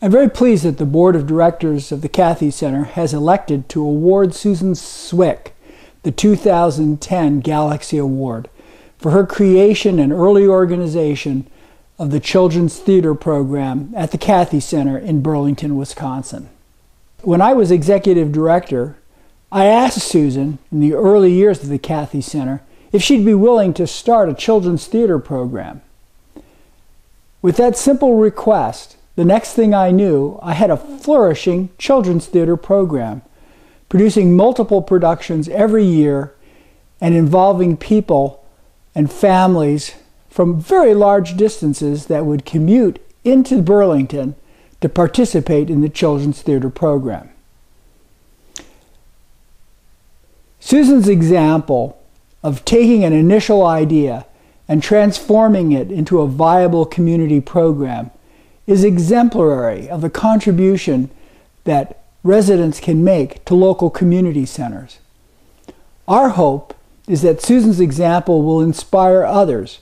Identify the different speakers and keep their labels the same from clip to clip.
Speaker 1: I'm very pleased that the Board of Directors of the CATHE Center has elected to award Susan Swick the 2010 Galaxy Award for her creation and early organization of the Children's Theater Program at the CATHE Center in Burlington, Wisconsin. When I was executive director, I asked Susan in the early years of the CATHE Center if she'd be willing to start a children's theater program. With that simple request, the next thing I knew, I had a flourishing children's theater program, producing multiple productions every year and involving people and families from very large distances that would commute into Burlington to participate in the children's theater program. Susan's example of taking an initial idea and transforming it into a viable community program is exemplary of the contribution that residents can make to local community centers. Our hope is that Susan's example will inspire others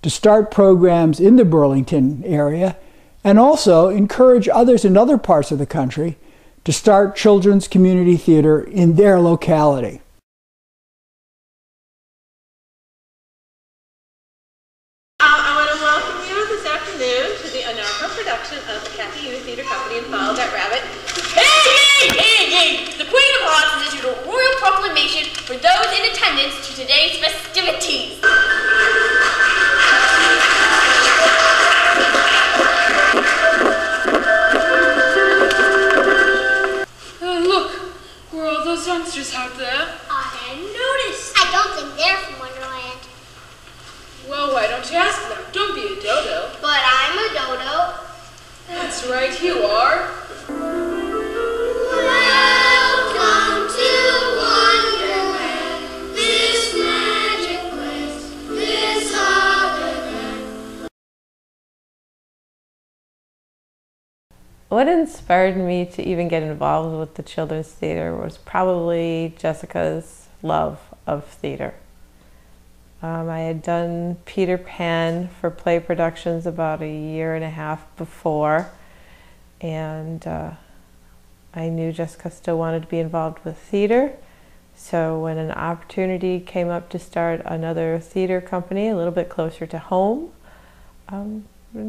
Speaker 1: to start programs in the Burlington area and also encourage others in other parts of the country to start children's community theater in their locality.
Speaker 2: I want to welcome you this afternoon to the inaugural production of the CATHE Youth Theater Company and Follow That Rabbit. Hey, hey, hey, hey! The Queen of Hearts has issued a royal proclamation for those in attendance to today's festivities.
Speaker 3: Look, were all those youngsters out there?
Speaker 4: I hadn't noticed. I don't think they're from Wonderland.
Speaker 3: Well, why don't you ask them? Don't be a dodo.
Speaker 4: But I'm a dodo.
Speaker 3: That's right, you are.
Speaker 4: Welcome to Wonderland, this magic place, this holiday.
Speaker 5: What inspired me to even get involved with the children's theater was probably Jessica's love of theater. I had done Peter Pan for play productions about 1.5 years before, and I knew Jessica still wanted to be involved with theater. So when an opportunity came up to start another theater company a little bit closer to home,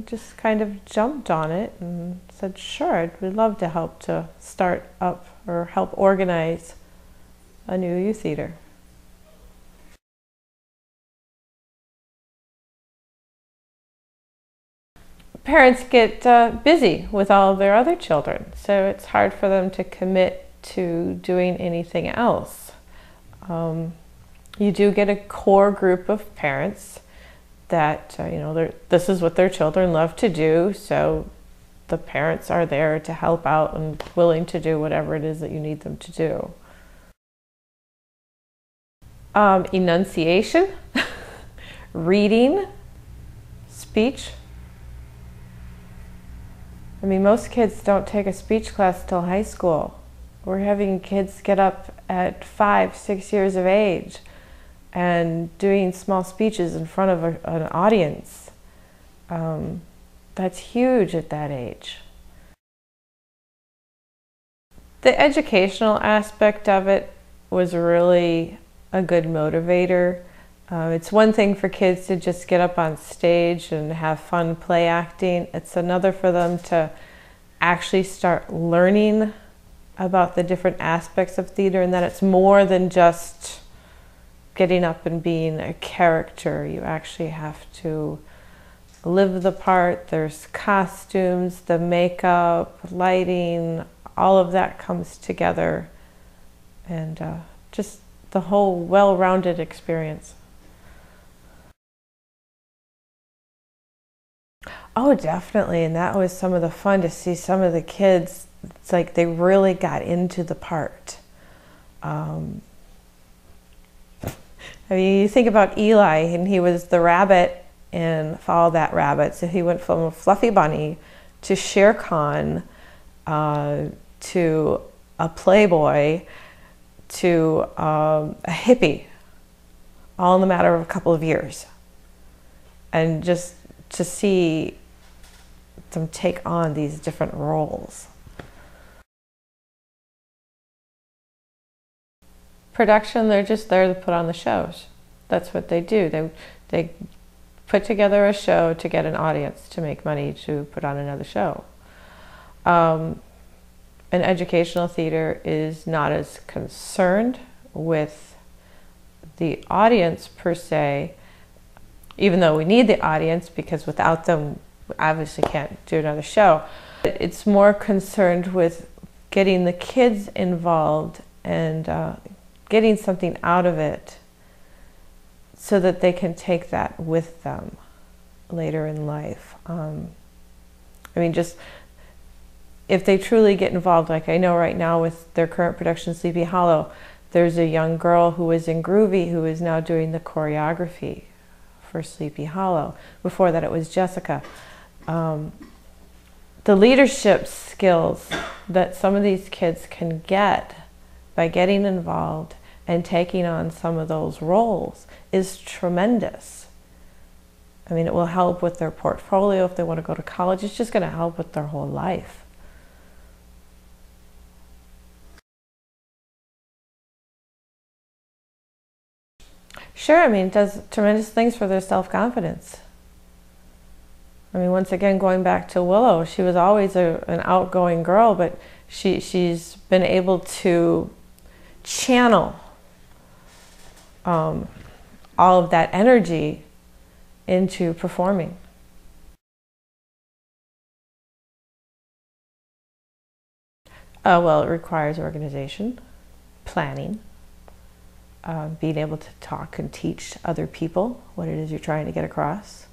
Speaker 5: just kind of jumped on it and said, sure, I'd love to help to start up or help organize a new youth theater. Parents get busy with all of their other children, so it's hard for them to commit to doing anything else. You do get a core group of parents that, this is what their children love to do, so the parents are there to help out and willing to do whatever it is that you need them to do. Enunciation, reading, speech. I mean, most kids don't take a speech class till high school. We're having kids get up at 5, 6 years of age and doing small speeches in front of an audience. That's huge at that age. The educational aspect of it was really a good motivator. It's one thing for kids to just get up on stage and have fun play acting. It's another for them to actually start learning about the different aspects of theater, and that it's more than just getting up and being a character. You actually have to live the part. There's costumes, the makeup, lighting, all of that comes together, and just the whole well-rounded experience. Oh, definitely, and that was some of the fun to see some of the kids. It's like they really got into the part. I mean, you think about Eli, and he was the rabbit in Follow That Rabbit, so he went from a fluffy bunny to Shere Khan, to a playboy, to a hippie, all in the matter of a couple of years. And just to see them take on these different roles. Production, they're just there to put on the shows. That's what they do. They put together a show to get an audience, to make money, to put on another show. An educational theater is not as concerned with the audience per se, even though we need the audience, because without them we obviously can't do another show. It's more concerned with getting the kids involved and getting something out of it so that they can take that with them later in life. I mean, just if they truly get involved, like I know right now with their current production, Sleepy Hollow, there's a young girl who was in Groovy who is now doing the choreography for Sleepy Hollow. Before that it was Jessica. The leadership skills that some of these kids can get by getting involved and taking on some of those roles is tremendous. I mean, it will help with their portfolio if they want to go to college. It's just going to help with their whole life. Sure, I mean, it does tremendous things for their self-confidence. I mean, once again, going back to Willow, she was always an outgoing girl, but she's been able to channel all of that energy into performing. Well, it requires organization, planning, being able to talk and teach other people what it is you're trying to get across.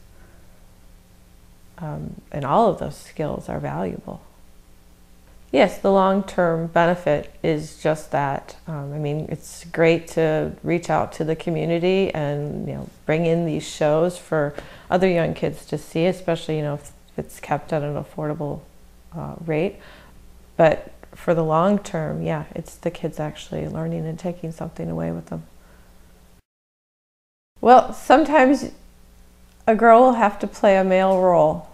Speaker 5: And all of those skills are valuable. Yes, the long-term benefit is just that. I mean, it's great to reach out to the community and, you know, bring in these shows for other young kids to see, especially, you know, if it's kept at an affordable rate. But for the long term, yeah, it's the kids actually learning and taking something away with them. Well, sometimes a girl will have to play a male role,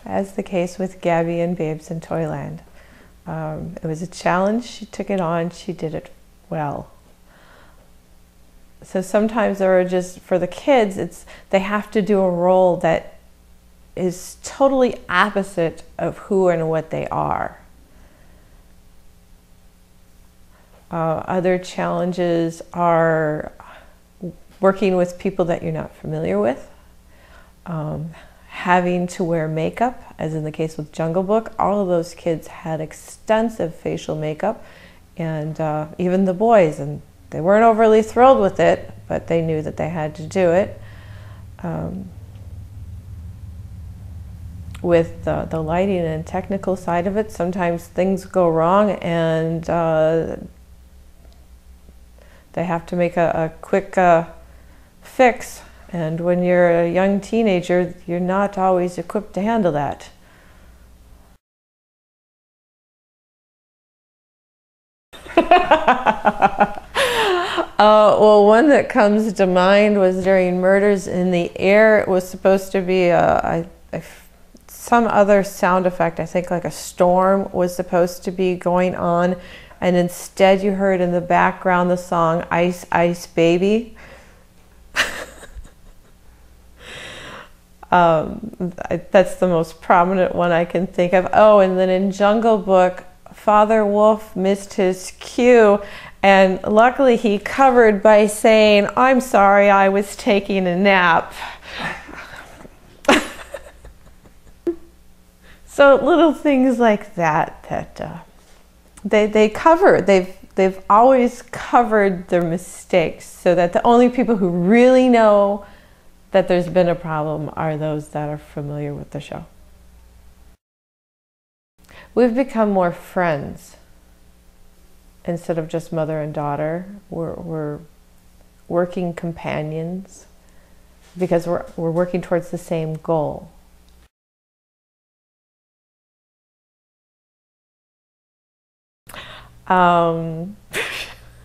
Speaker 5: as the case with Gabby in Babes in Toyland. It was a challenge, she took it on, she did it well. So sometimes there are just, for the kids, they have to do a role that is totally opposite of who and what they are. Other challenges are working with people that you're not familiar with, having to wear makeup, as in the case with Jungle Book. All of those kids had extensive facial makeup, and even the boys, and they weren't overly thrilled with it, but they knew that they had to do it. With the lighting and technical side of it, sometimes things go wrong and they have to make a quick fix. And when you're a young teenager, you're not always equipped to handle that. Well, one that comes to mind was during Murders in the Air. It was supposed to be some other sound effect. I think like a storm was supposed to be going on, and instead you heard in the background the song Ice Ice Baby. That's the most prominent one I can think of. Oh, and then in Jungle Book, Father Wolf missed his cue, and luckily he covered by saying, "I'm sorry, I was taking a nap." So little things like that they cover. They've always covered their mistakes, so that the only people who really know that there's been a problem are those that are familiar with the show. We've become more friends instead of just mother and daughter. We're working companions because we're working towards the same goal.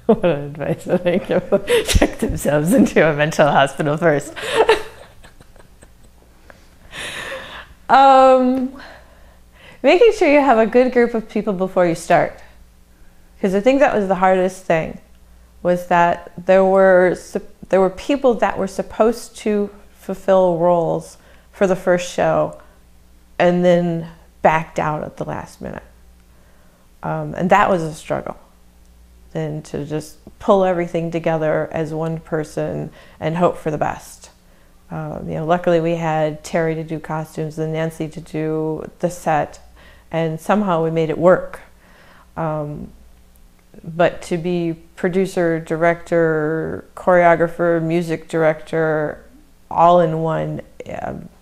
Speaker 5: What advice would I give them? Check themselves into a mental hospital first. making sure you have a good group of people before you start. Because I think that was the hardest thing, was that there were people that were supposed to fulfill roles for the first show and then backed out at the last minute. And that was a struggle. Then to just pull everything together as one person and hope for the best. Luckily we had Terry to do costumes and Nancy to do the set, and somehow we made it work. But to be producer, director, choreographer, music director, all in one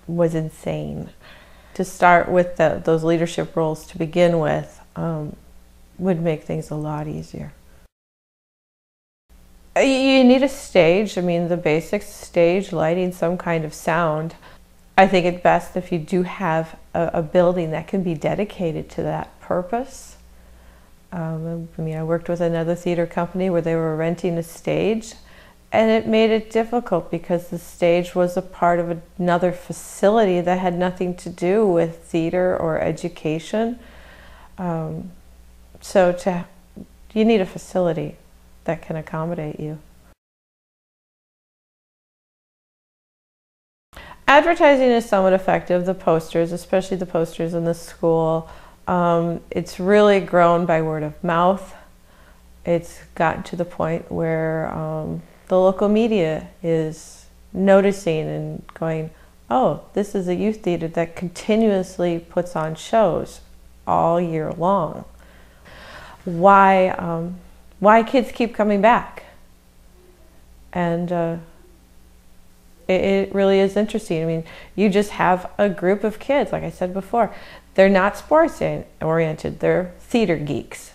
Speaker 5: was insane. To start with those leadership roles to begin with would make things a lot easier. You need a stage. I mean, the basics: stage, lighting, some kind of sound. I think it's best if you do have a building that can be dedicated to that purpose. I worked with another theater company where they were renting a stage, and it made it difficult because the stage was a part of another facility that had nothing to do with theater or education. You need a facility that can accommodate you. Advertising is somewhat effective. The posters, especially the posters in the school, it's really grown by word of mouth. It's gotten to the point where the local media is noticing and going, oh, this is a youth theater that continuously puts on shows all year long. Why kids keep coming back. And it really is interesting. I mean, you just have a group of kids, like I said before. They're not sports oriented, they're theater geeks.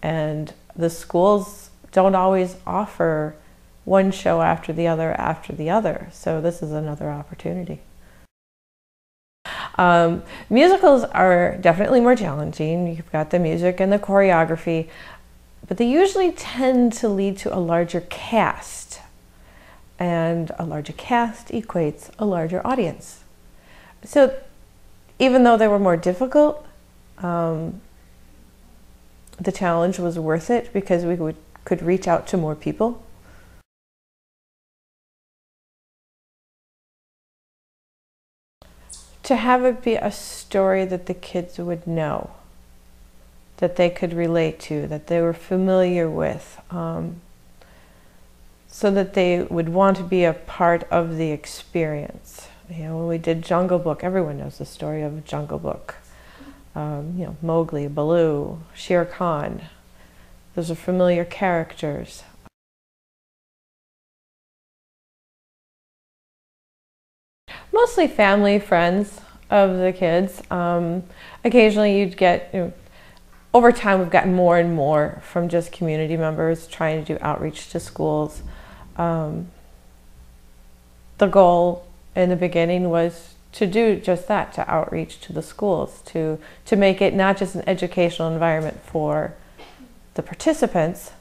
Speaker 5: And the schools don't always offer one show after the other. So this is another opportunity. Musicals are definitely more challenging. You've got the music and the choreography, but they usually tend to lead to a larger cast. And a larger cast equates a larger audience. So even though they were more difficult, the challenge was worth it because we could reach out to more people. To have it be a story that the kids would know, that they could relate to, that they were familiar with, so that they would want to be a part of the experience. When we did Jungle Book, everyone knows the story of Jungle Book. Mowgli, Baloo, Shere Khan. Those are familiar characters. Mostly family, friends of the kids. Occasionally you'd get, over time we've gotten more and more from just community members trying to do outreach to schools. The goal in the beginning was to do just that, to outreach to the schools, to make it not just an educational environment for the participants,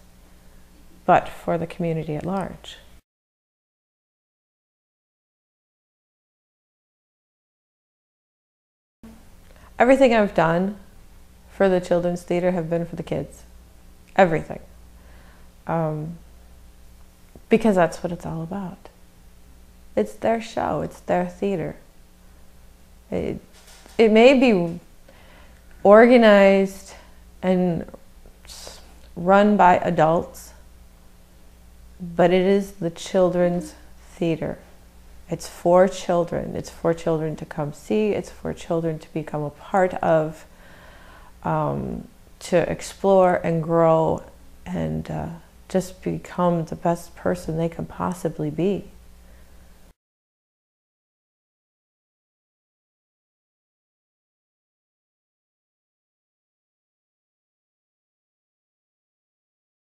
Speaker 5: but for the community at large. Everything I've done for the Children's Theater have been for the kids. Everything. Because that's what it's all about. It's their show, it's their theater. It may be organized and run by adults, but it is the children's theater. It's for children. It's for children to come see. It's for children to become a part of, to explore and grow and just become the best person they can possibly be.